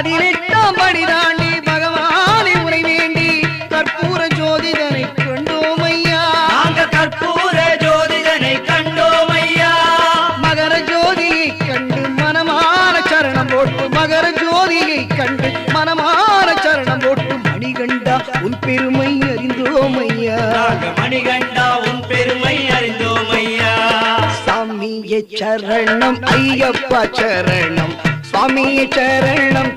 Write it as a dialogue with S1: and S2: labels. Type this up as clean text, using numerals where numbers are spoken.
S1: 18ஆம் படி தாண்டி பகவானை உரை வேண்டி கற்பூர ஜோதிதனை கண்டோம் ஐயா.
S2: நாங்கள் கற்பூர ஜோதிதனை கண்டோம் ஐயா.
S1: மகர ஜோதியை கண்டு மனமான சரணம் போட்டு மகர ஜோதியை கண்டு மனமான சரணம் போட்டு மணிகண்டா உன் பெருமை அறிந்தோம் ஐயா.
S2: மணிகண்டா உன் பெருமை அறிந்தோம் ஐயா.
S1: சாமியே சரணம் ஐயப்பா சரணம் சுவாமியே சரணம்